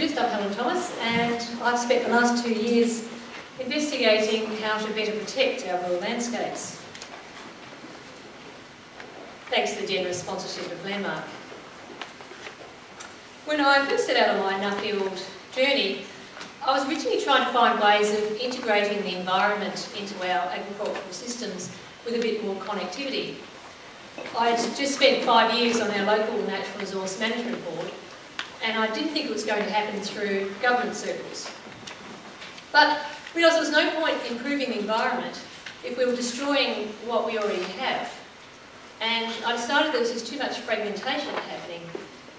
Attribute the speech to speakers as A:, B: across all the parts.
A: Nuffield, I'm Helen and I've spent the last 2 years investigating how to better protect our rural landscapes. Thanks to the generous sponsorship of Landmark. When I first set out on my Nuffield journey, I was originally trying to find ways of integrating the environment into our agricultural systems with a bit more connectivity. I had just spent 5 years on our local Natural Resource Management Board, and I didn't think it was going to happen through government circles. But I realised there was no point improving the environment if we were destroying what we already have. And I decided there was just too much fragmentation happening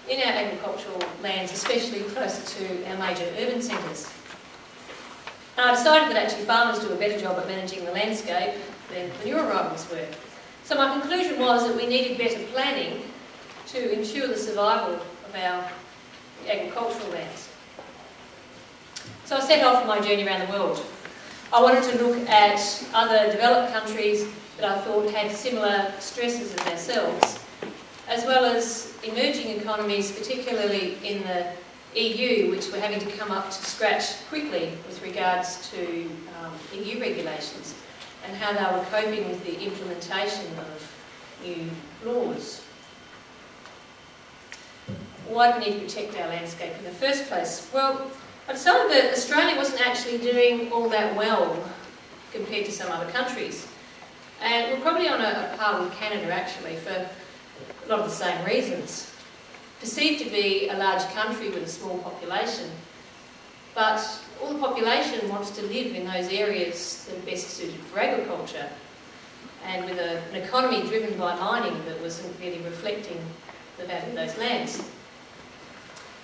A: in our agricultural lands, especially closer to our major urban centres. And I decided that actually farmers do a better job at managing the landscape than manure rivals were. So my conclusion was that we needed better planning to ensure the survival of our agricultural lands. So I set off on my journey around the world. I wanted to look at other developed countries that I thought had similar stresses as ourselves, as well as emerging economies, particularly in the EU, which were having to come up to scratch quickly with regards to EU regulations and how they were coping with the implementation of new laws. Why do we need to protect our landscape in the first place? Well, I decided that Australia wasn't actually doing all that well compared to some other countries. And we're probably on a par with Canada actually for a lot of the same reasons. Perceived to be a large country with a small population, but all the population wants to live in those areas that are best suited for agriculture, and with an economy driven by mining that wasn't really reflecting the value of those lands.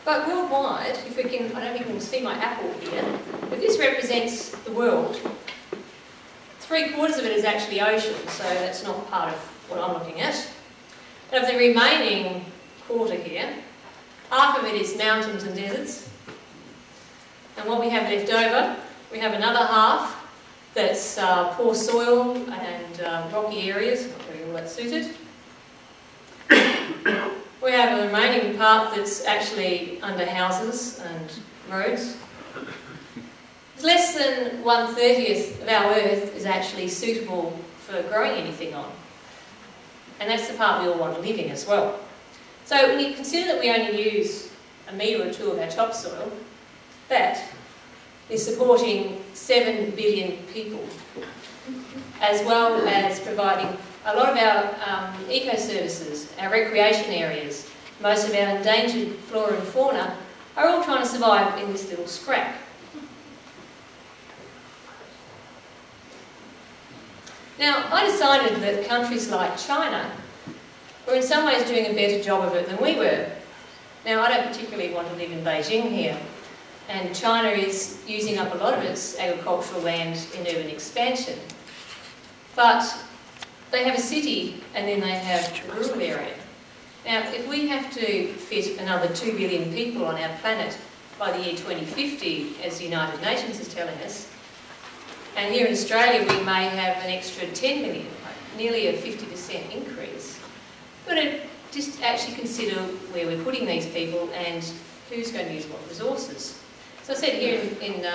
A: But worldwide, if we can, I don't think you can see my apple here, but this represents the world. 3/4 of it is actually ocean, so that's not part of what I'm looking at. And of the remaining quarter here, half of it is mountains and deserts. And what we have left over, we have another half that's poor soil and rocky areas, not very well suited. We have a remaining part that's actually under houses and roads. Less than 1/30 of our earth is actually suitable for growing anything on. And that's the part we all want to live in as well. So when you consider that we only use 1 metre or 2 of our topsoil, that is supporting 7 billion people, as well as providing a lot of our eco-services, our recreation areas, most of our endangered flora and fauna are all trying to survive in this little scrap. Now, I decided that countries like China were in some ways doing a better job of it than we were. Now, I don't particularly want to live in Beijing here, and China is using up a lot of its agricultural land in urban expansion. But they have a city and then they have the rural area. Now, if we have to fit another 2 billion people on our planet by the year 2050, as the United Nations is telling us, and here in Australia we may have an extra 10 million, nearly a 50% increase, we've got to just actually consider where we're putting these people and who's going to use what resources. So I said here in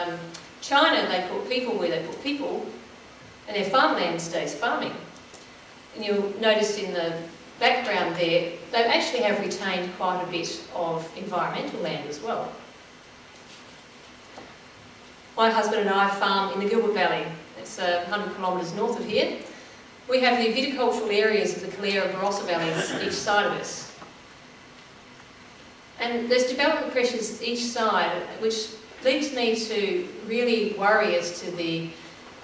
A: China they put people where they put people, and their farmland stays farming. And you'll notice in the background there, they actually have retained quite a bit of environmental land as well. My husband and I farm in the Gilbert Valley. It's 100 kilometres north of here. We have the viticultural areas of the Calera and Barossa valleys each side of us. And there's development pressures each side, which leads me to really worry as to the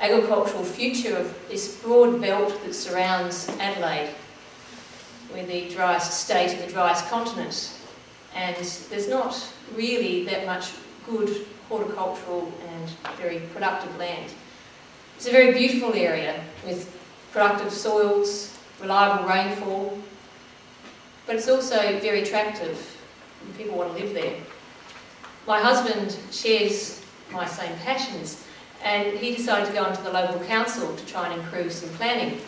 A: agricultural future of this broad belt that surrounds Adelaide. We're the driest state and the driest continent, and there's not really that much good horticultural and very productive land. It's a very beautiful area with productive soils, reliable rainfall, but it's also very attractive and people want to live there. My husband shares my same passions, and he decided to go into the local council to try and improve some planning.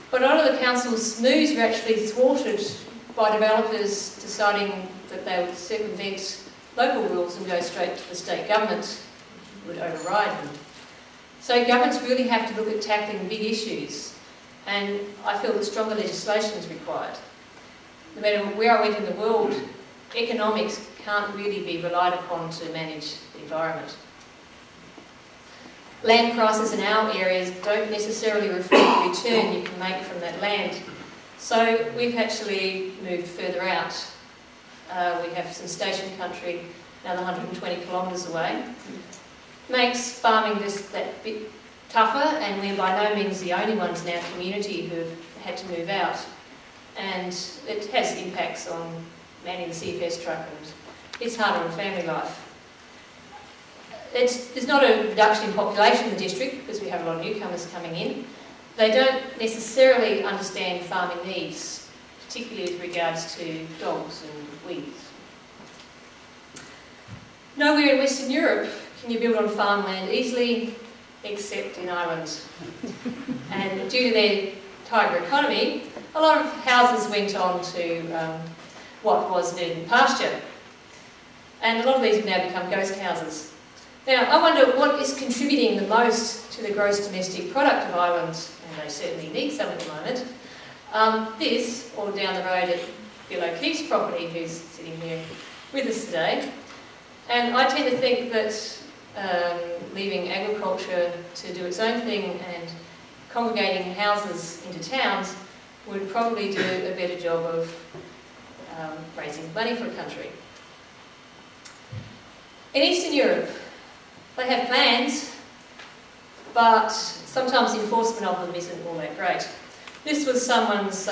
A: But a lot of the council's moves were actually thwarted by developers deciding that that they would circumvent local rules and go straight to the state government, would override them. So governments really have to look at tackling big issues, and I feel that stronger legislation is required. No matter where I went in the world, economics can't really be relied upon to manage the environment. Land prices in our areas don't necessarily reflect the return you can make from that land. So we've actually moved further out. We have some station country, another 120 kilometres away. Makes farming just that bit tougher, and we're by no means the only ones in our community who have had to move out. And it has impacts on manning the CFS truck, and it's harder on family life. There's not a reduction in population in the district because we have a lot of newcomers coming in. They don't necessarily understand farming needs, particularly with regards to dogs and weeds. Nowhere in Western Europe can you build on farmland easily, except in Ireland. And due to their tiger economy, a lot of houses went on to what was verdant pasture. And a lot of these have now become ghost houses. Now, I wonder what is contributing the most to the gross domestic product of Ireland, and they certainly need some at the moment. This, or down the road at Bill O'Keefe's property, who's sitting here with us today. And I tend to think that leaving agriculture to do its own thing and congregating houses into towns would probably do a better job of raising money for a country. In Eastern Europe, they have plans, but sometimes enforcement of them isn't all that great. This was someone's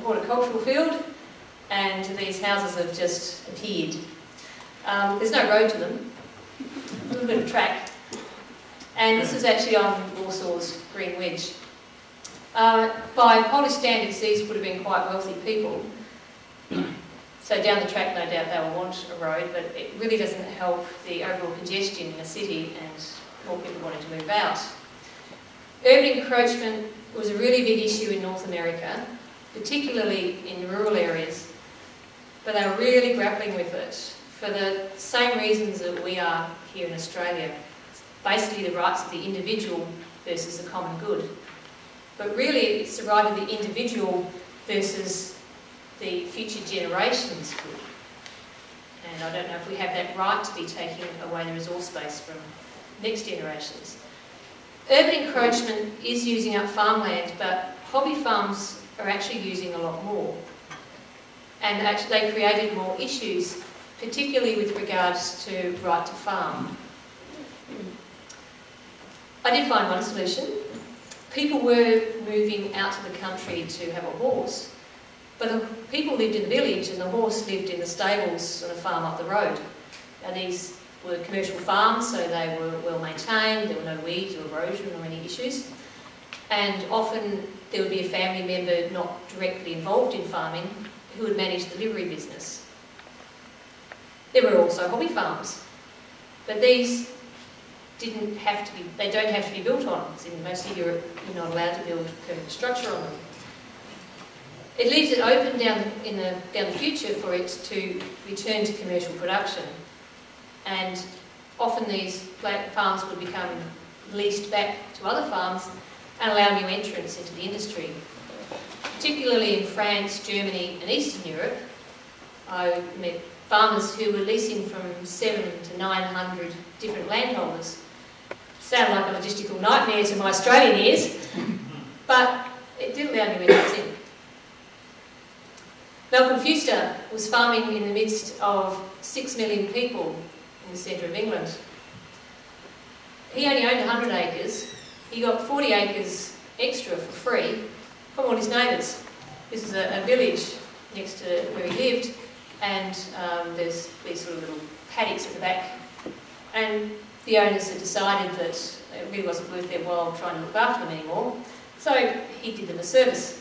A: horticultural field, and these houses have just appeared. There's no road to them, a little bit of track, and this is actually on Warsaw's Green Wedge. By Polish standards, these would have been quite wealthy people. So down the track, no doubt they will want a road, but it really doesn't help the overall congestion in the city and more people wanting to move out. Urban encroachment was a really big issue in North America, particularly in rural areas, but they were really grappling with it for the same reasons that we are here in Australia. Basically the rights of the individual versus the common good. But really it's the right of the individual versus the future generations good. And I don't know if we have that right to be taking away the resource base from next generations. Urban encroachment is using up farmland, but hobby farms are actually using a lot more. And actually they created more issues, particularly with regards to right to farm. I did find one solution. People were moving out to the country to have a horse, but the people lived in the village and the horse lived in the stables on a farm up the road. Now these were commercial farms, so they were well maintained, there were no weeds or erosion or any issues. And often there would be a family member not directly involved in farming who would manage the delivery business. There were also hobby farms, but these didn't have to be, they don't have to be built on. In most of Europe, you're not allowed to build permanent structure on them. It leaves it open down the future for it to return to commercial production. And often these farms would become leased back to other farms and allow new entrants into the industry. Particularly in France, Germany and Eastern Europe, I met farmers who were leasing from 700 to 900 different landholders. Sound like a logistical nightmare to my Australian ears, but it did allow new entrants in. Malcolm Fuster was farming in the midst of 6 million people in the centre of England. He only owned 100 acres. He got 40 acres extra for free from all his neighbours. This is a village next to where he lived, and there's these sort of little paddocks at the back. And the owners had decided that it really wasn't worth their while trying to look after them anymore, so he did them a service.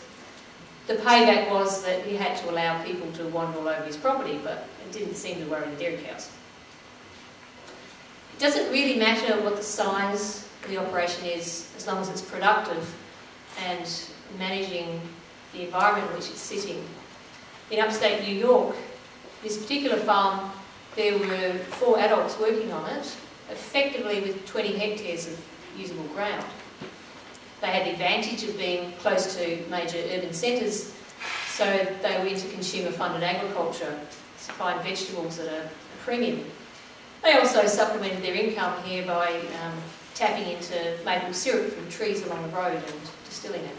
A: The payback was that he had to allow people to wander all over his property, but it didn't seem to worry the dairy cows. It doesn't really matter what the size of the operation is, as long as it's productive and managing the environment in which it's sitting. In upstate New York, This particular farm, there were 4 adults working on it, effectively with 20 hectares of usable ground. They had the advantage of being close to major urban centres, so they were into consumer-funded agriculture, supplying vegetables at a premium. They also supplemented their income here by tapping into maple syrup from trees along the road and distilling it.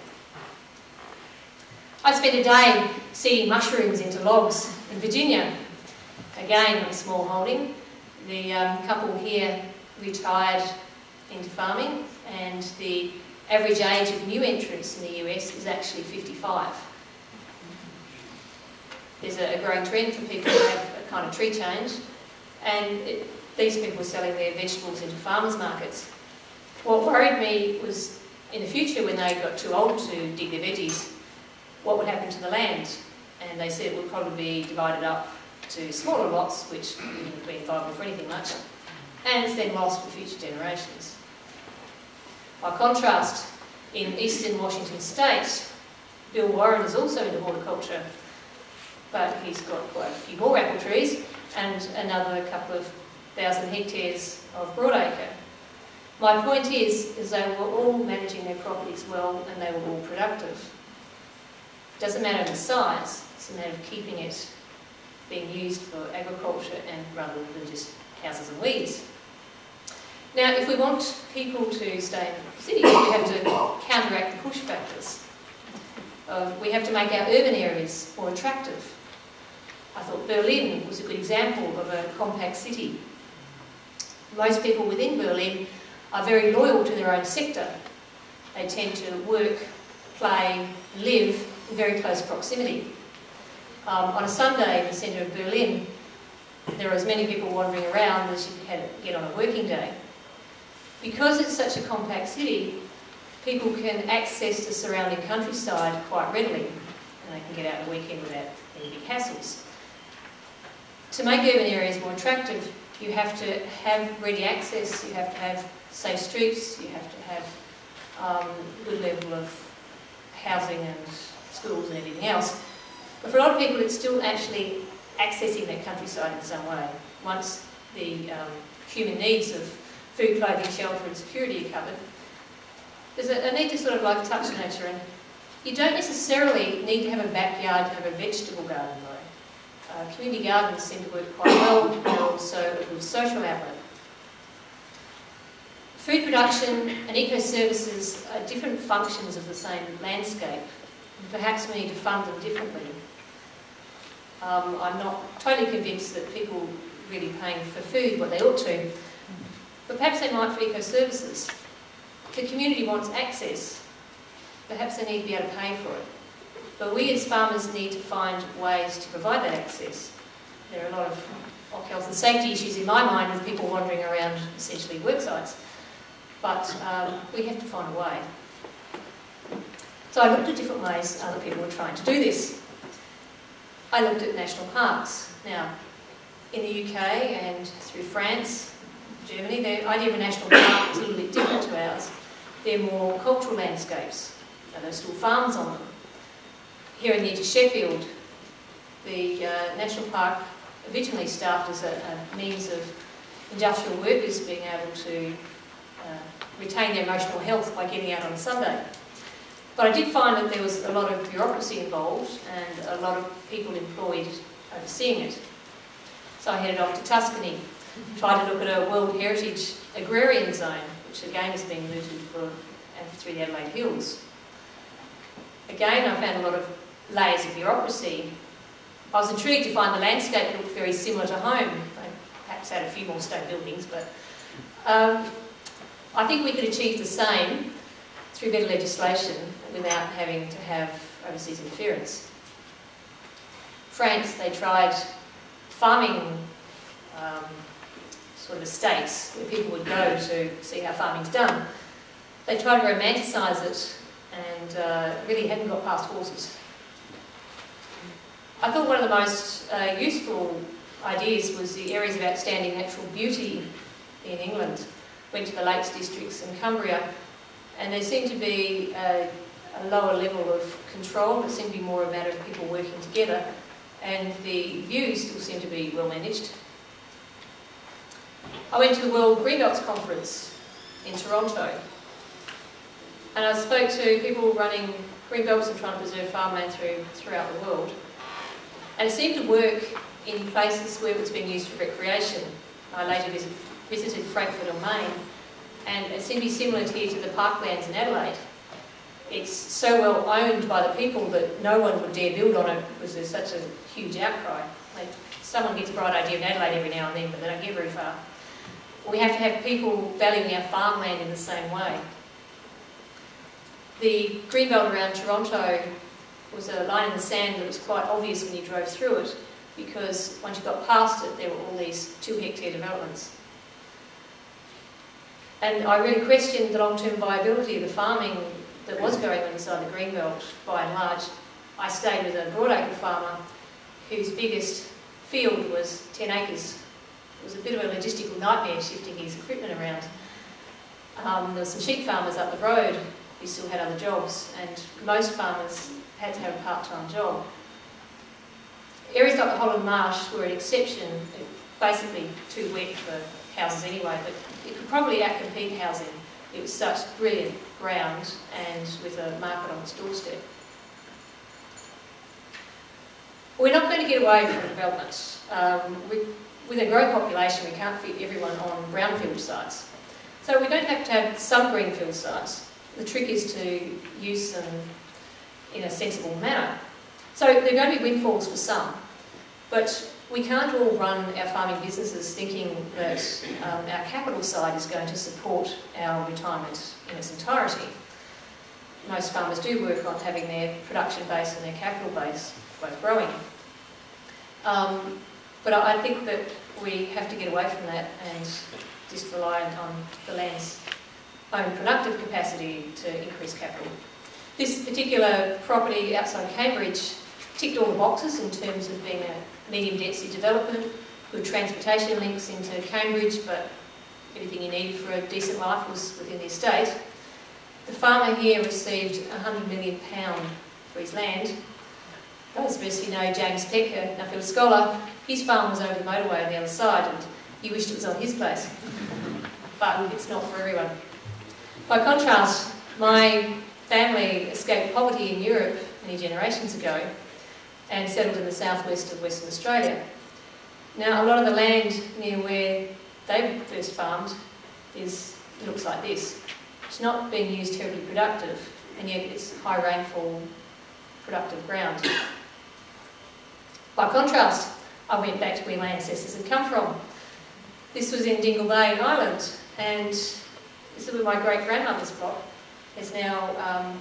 A: I spent a day seeding mushrooms into logs in Virginia, again a small holding. The couple here retired into farming, and the average age of new entrants in the US is actually 55. There's a growing trend for people to have a kind of tree change, and these people are selling their vegetables into farmers' markets. What worried me was in the future, when they got too old to dig their veggies, what would happen to the land? And they said it would probably be divided up to smaller lots, which wouldn't be viable for anything much, and it's then lost for future generations. By contrast, in eastern Washington state, Bill Warren is also into horticulture, but he's got quite a few more apple trees and another couple of thousand hectares of broadacre. My point is they were all managing their properties well, and they were all productive. It doesn't matter the size, it's a matter of keeping it being used for agriculture and rather than just houses and weeds. Now, if we want people to stay in cities, we have to counteract the push factors. We have to make our urban areas more attractive. I thought Berlin was a good example of a compact city. Most people within Berlin are very loyal to their own sector. They tend to work, play, live in very close proximity. On a Sunday in the centre of Berlin, there are as many people wandering around as you can get on a working day. Because it's such a compact city, people can access the surrounding countryside quite readily, and they can get out on the weekend without any big hassles. To make urban areas more attractive, you have to have ready access, you have to have safe streets, you have to have a good level of housing and schools and everything else. But for a lot of people, it's still actually accessing that countryside in some way. Once the human needs of food, clothing, shelter and security are covered, there's a need to sort of like touch nature, and you don't necessarily need to have a backyard to have a vegetable garden though. Community gardens seem to work quite well, and they're also a good social outlet. Food production and eco-services are different functions of the same landscape, and perhaps we need to fund them differently. I'm not totally convinced that people are really paying for food what they ought to, but perhaps they might for eco-services. If the community wants access, perhaps they need to be able to pay for it. But we as farmers need to find ways to provide that access. There are a lot of health and safety issues in my mind with people wandering around essentially work sites. But we have to find a way. So I looked at different ways other people were trying to do this. I looked at national parks. Now, in the UK and through France, Germany, the idea of a national park is a little bit different to ours. They're more cultural landscapes, and there are still farms on them. Here in the edge of Sheffield, the national park originally started as a means of industrial workers being able to retain their emotional health by getting out on a Sunday. But I did find that there was a lot of bureaucracy involved and a lot of people employed overseeing it. So I headed off to Tuscany, tried to look at a World Heritage Agrarian Zone, which again has been mooted through the Adelaide Hills. Again, I found a lot of layers of bureaucracy. I was intrigued to find the landscape looked very similar to home. They perhaps had a few more stone buildings, but I think we could achieve the same through better legislation without having to have overseas interference. France, they tried farming sort of estates where people would go to see how farming's done. They tried to romanticise it and really hadn't got past horses. I thought one of the most useful ideas was the areas of outstanding natural beauty in England. Went to the Lakes districts in Cumbria, and there seemed to be a lower level of control. It seemed to be more a matter of people working together, and the views still seem to be well managed. I went to the World Greenbelts Conference in Toronto, and I spoke to people running greenbelts and trying to preserve farmland throughout the world. And it seemed to work in places where it was being used for recreation. I later visited Frankfurt on Main, and it seemed to be similar here to the parklands in Adelaide. It's so well owned by the people that no one would dare build on it because there's such a huge outcry. Someone gets a bright idea in Adelaide every now and then, but they don't get very far. We have to have people valuing our farmland in the same way. The greenbelt around Toronto was a line in the sand that was quite obvious when you drove through it, because once you got past it, there were all these 2-hectare developments. And I really questioned the long-term viability of the farming that was going on inside the greenbelt, by and large. I stayed with a broadacre farmer whose biggest field was 10 acres. It was a bit of a logistical nightmare shifting his equipment around. There were some sheep farmers up the road who still had other jobs, and most farmers had to have a part-time job. Areas like the Holland Marsh were an exception. It basically too wet for houses anyway, but it could probably outcompete housing. It was such brilliant ground and with a market on its doorstep. We're not going to get away from development. With a growing population, we can't fit everyone on brownfield sites. So we don't have to have some greenfield sites. The trick is to use them in a sensible manner. So there are going to be windfalls for some, but we can't all run our farming businesses thinking that our capital side is going to support our retirement in its entirety. Most farmers do work on having their production base and their capital base both growing. But I think that we have to get away from that and just rely on the land's own productive capacity to increase capital. This particular property outside Cambridge ticked all the boxes in terms of being a medium density development, good transportation links into Cambridge, but everything you needed for a decent life was within the estate. The farmer here received £100 million for his land. Those of us who know James Peck, a Nuffield scholar, his farm was over the motorway on the other side, and he wished it was on his place. But it's not for everyone. By contrast, my family escaped poverty in Europe many generations ago and settled in the southwest of Western Australia. Now, a lot of the land near where they first farmed looks like this. It's not being used terribly productive, and yet it's high rainfall, productive ground. By contrast, I went back to where my ancestors had come from. This was in Dingle Bay in Ireland, and this is where my great-grandmother's plot is now,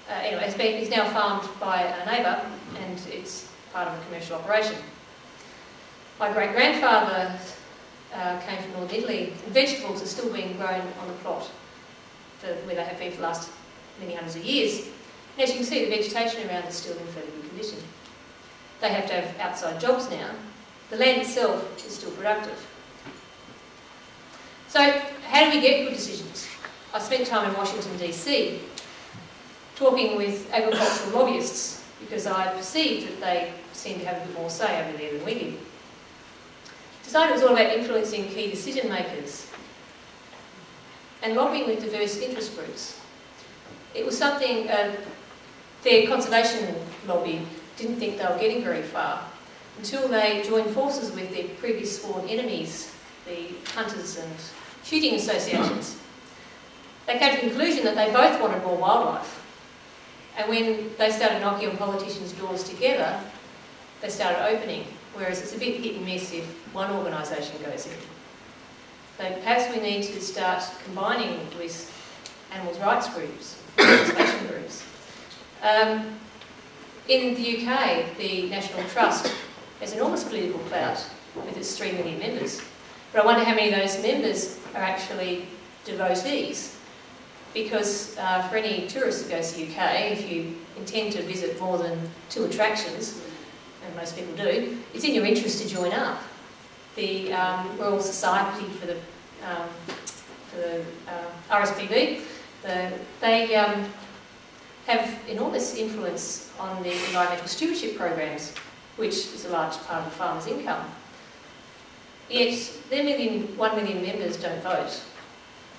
A: it's now farmed by a neighbour, and it's part of a commercial operation. My great-grandfather came from northern Italy, and vegetables are still being grown on the plot where they have been for the last many hundreds of years. And as you can see, the vegetation around is still in fairly good condition. They have to have outside jobs now. The land itself is still productive. So, how do we get good decisions? I spent time in Washington DC talking with agricultural lobbyists because I perceived that they seemed to have a bit more say over there than we did. Decided it was all about influencing key decision makers and lobbying with diverse interest groups. It was something their conservation lobby didn't think they were getting very far until they joined forces with their previous sworn enemies, the hunters and shooting associations. They came to the conclusion that they both wanted more wildlife. And when they started knocking on politicians' doors together, they started opening, whereas it's a bit hit and miss if one organisation goes in. So perhaps we need to start combining with animals' rights groups, conservation groups. In the UK, the National Trust has enormous political clout with its 3 million members. But I wonder how many of those members are actually devotees. Because for any tourist that goes to the UK, if you intend to visit more than 2 attractions, and most people do, it's in your interest to join up. The Royal Society for the RSPB, they have enormous influence on the environmental stewardship programs, which is a large part of the farmers' income. Yet their 1 million members don't vote.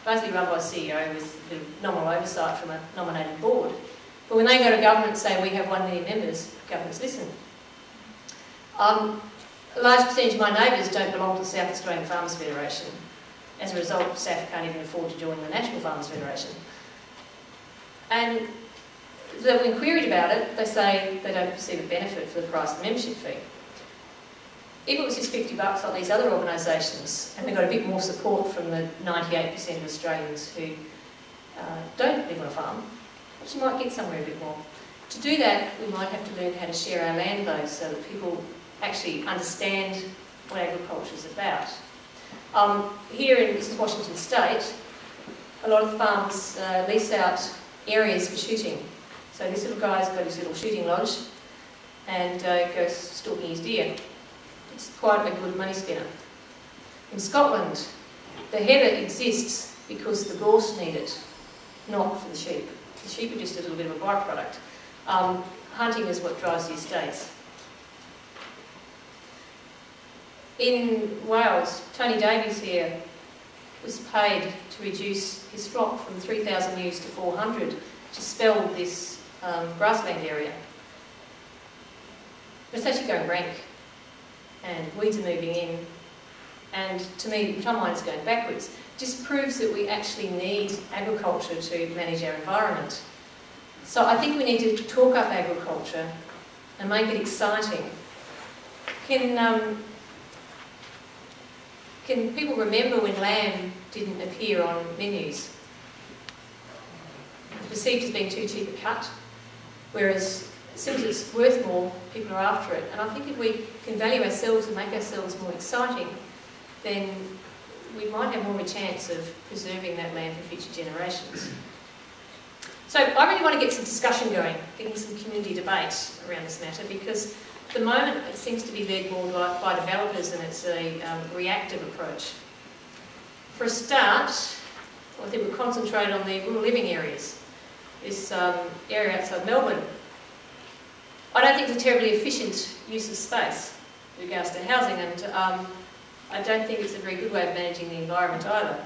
A: Mostly run by a CEO with a bit of nominal oversight from a nominated board. But when they go to government and say we have 1 million members, governments listen. A large percentage of my neighbours don't belong to the South Australian Farmers Federation. As a result, SAF can't even afford to join the National Farmers Federation. And when queried about it, they say they don't perceive a benefit for the price of the membership fee. If it was just $50 like these other organisations, and we got a bit more support from the 98% of Australians who don't live on a farm, perhaps you might get somewhere a bit more. To do that, we might have to learn how to share our land though, so that people actually understand what agriculture is about. Here in Washington State, a lot of farms lease out areas for shooting. So this little guy's got his little shooting lodge and goes stalking his deer. It's quite a good money spinner. In Scotland, the heather exists because the gorse need it, not for the sheep. The sheep are just a little bit of a byproduct. Hunting is what drives the estates. In Wales, Tony Davies here was paid to reduce his flock from 3,000 ewes to 400 to spell this grassland area. But it's actually going rank, and weeds are moving in, and to me, in my mind, it's going backwards. It just proves that we actually need agriculture to manage our environment. So I think we need to talk up agriculture and make it exciting. Can people remember when lamb didn't appear on menus? It's perceived as being too cheap a cut, whereas as soon as it's worth more, people are after it. And I think if we can value ourselves and make ourselves more exciting, then we might have more of a chance of preserving that land for future generations. So I really want to get some discussion going, getting some community debate around this matter, because at the moment it seems to be led more by developers, and it's a reactive approach. For a start, I think we'll concentrate on the rural living areas. This area outside Melbourne. I don't think it's a terribly efficient use of space with regards to housing, and I don't think it's a very good way of managing the environment either.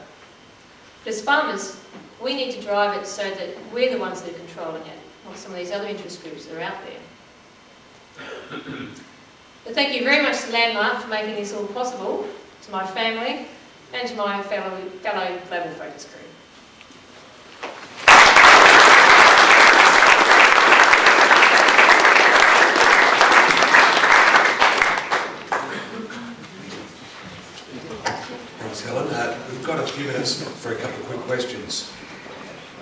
A: But as farmers, we need to drive it so that we're the ones that are controlling it, not some of these other interest groups that are out there. But thank you very much to Landmark for making this all possible, to my family and to my fellow Global Focus crew.
B: Thanks, Helen. We've got a few minutes for a couple of quick questions.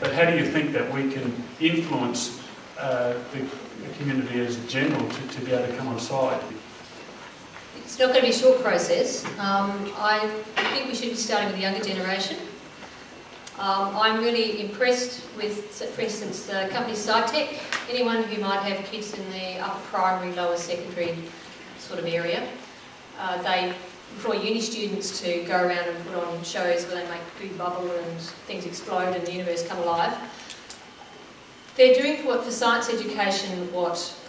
C: But how do you think that we can influence the community as a general to be able to come on side?
A: It's not going to be a short process. I think we should be starting with the younger generation. I'm really impressed with, for instance, the company SciTech. Anyone who might have kids in the upper primary, lower secondary sort of area, they employ uni students to go around and put on shows where they make food bubble and things explode and the universe come alive. They're doing for science education what's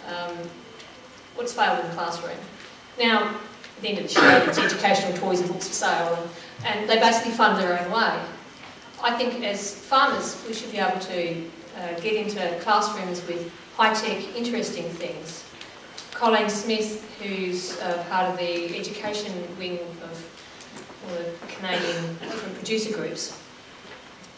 A: failed in the classroom. Now, at the end of the show, it's educational toys and books for sale, and they basically fund their own way. I think as farmers, we should be able to get into classrooms with high-tech, interesting things. Colleen Smith, who's part of the education wing of the Canadian different producer groups,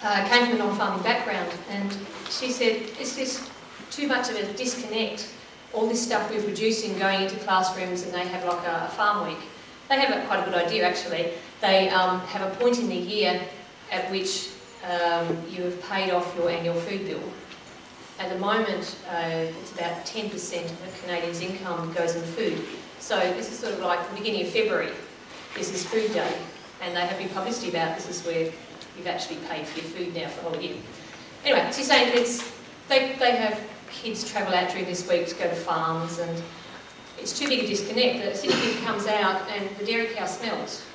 A: came from a non-farming background, and she said, it's just too much of a disconnect, all this stuff we're producing going into classrooms, and they have like a farm week. They have quite a good idea actually. They have a point in the year at which you have paid off your annual food bill. At the moment, it's about 10% of a Canadian's income goes in food. So this is sort of like the beginning of February. This is Food Day, and they have been publicity about this is where you've actually paid for your food now for the whole year. Anyway, she's saying they have kids travel out during this week to go to farms, and it's too big a disconnect. The city kid comes out and the dairy cow smells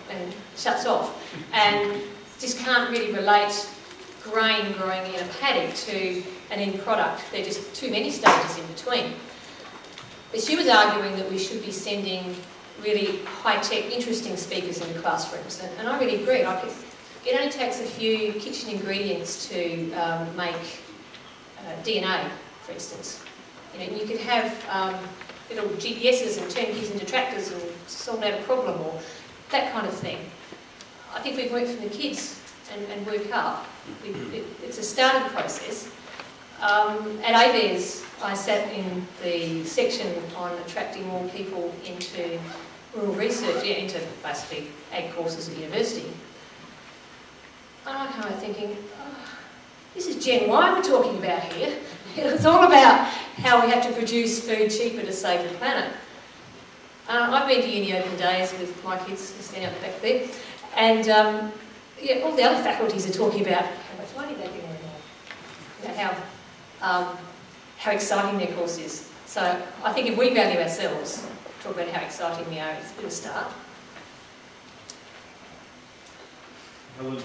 A: and shuts off, and just can't really relate grain growing in a paddock to an end product. There are just too many stages in between. But she was arguing that we should be sending really high-tech, interesting speakers into classrooms, and I really agree. It only takes a few kitchen ingredients to make DNA, for instance. You know, you could have little GPSs and turn keys into tractors and solve out a problem, or that kind of thing. I think we've worked from the kids and work up. It's a starting process. At ABES, I sat in the section on attracting more people into rural research, into basically ag courses at university. And I came out thinking, oh, this is Gen Y we're talking about here. It's all about how we have to produce food cheaper to save the planet. I've been to uni open days with my kids standing out the back there, and yeah, all the other faculties are talking about how much money they're getting now, how exciting their course is. So I think if we value ourselves, talk about how exciting we are, it's a bit of a start.
D: Helen,